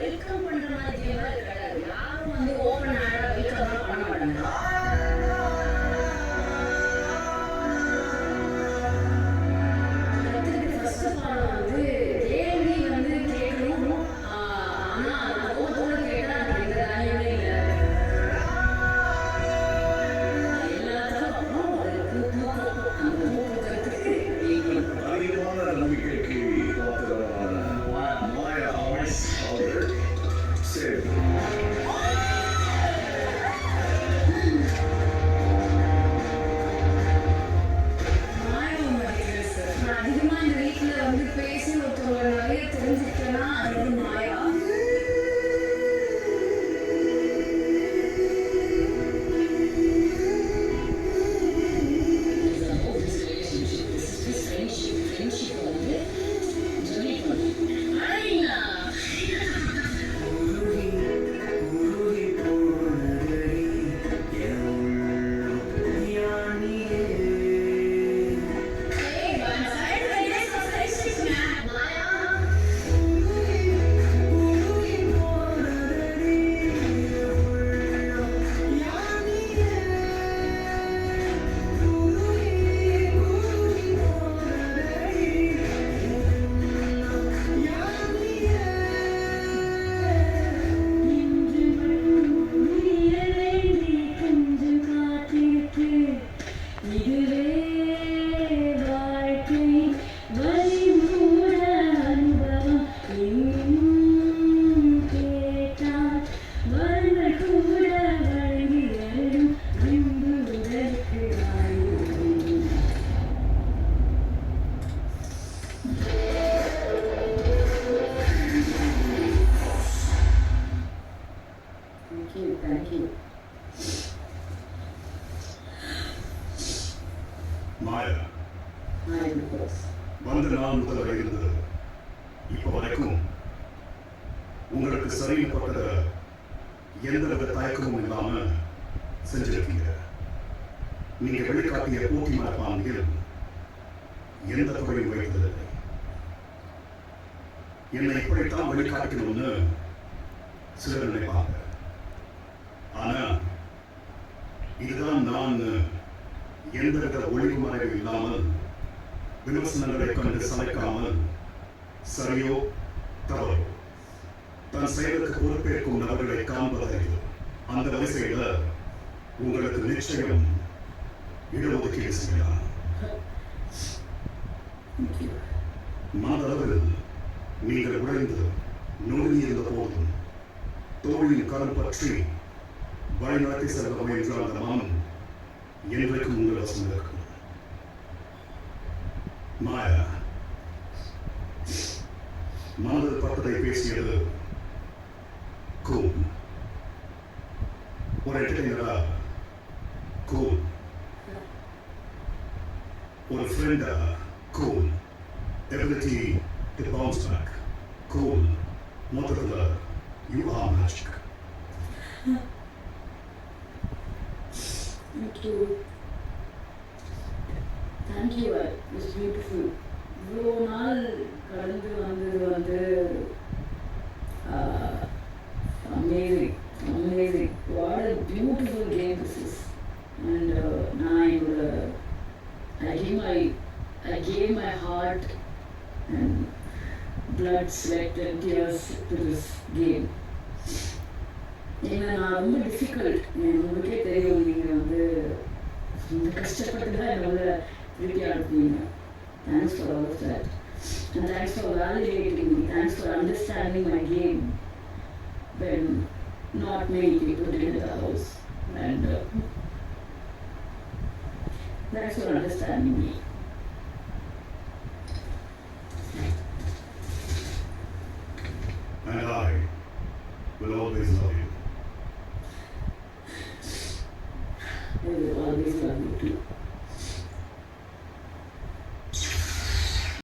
Welcome பண்ற மாதிரி கிடையாது. யாரும் வந்து ஓப்பன் ஹேண்டா வெல்கம் பண்ண மாட்டாங்க. Thank you. மாயா, வந்து நாள் முதல்ல இருந்தது இப்ப வரைக்கும் உங்களுக்கு சரிப்பட்ட எந்த வித தயக்கமும் இல்லாம செஞ்சிருக்கீங்க. நீங்க வெளிக்காட்டிய போட்டி மனப்பான்மையில் எந்த குறையும் வைத்ததில்லை. என்னை இப்படித்தான் வெளிக்காட்டணும்னு சிலர் நினைப்பாங்க. ஆனா இதுதான் நான் எந்தவித ஒளிவு மறைவு இல்லாமல் விமர்சனங்களை கண்டு சமைக்காமல் சரியோ தவறோ தன் செயலுக்கு பொறுப்பேற்கும் நபர்களை காண்பதை அந்த வரிசையில உங்களுக்கு நிச்சயம் இடஒதுக்கீடு செய்யலாம். மனதளவில் நீங்கள் உழைந்து நுழைந்திருந்த போதும் தோழியின் கரம் பற்றி வழிநடத்தி செல்ல முயன்ற அந்த மனம் என்றைக்கும் உங்கள் வசம் இருக்கும். மாயா, மனதில் பட்டதை பேசியது கூல், ஒரு என்டர்டெய்னரா கூல், ஒரு ஃப்ரெண்டா cool, ability to bounce back cool. மொத்தத்தில் you are magic. Thank you. Thank you. It was beautiful. இவ்வளோ நாள் கடந்து வந்தது amazing, amazing. What a beautiful game this is. And I gave my heart and blood, sweat and tears to this game. ஏன்னா நான் ரொம்ப difficult, உங்களுக்கே தெரியும். நீங்கள் வந்து கஷ்டப்பட்டு தான் என்னோட திருப்பி அனுப்புவீங்க. Thanks for all of that. And thanks for validating me. Thanks for understanding my game when not many people did in the house. And thanks for understanding me. And I will always love you.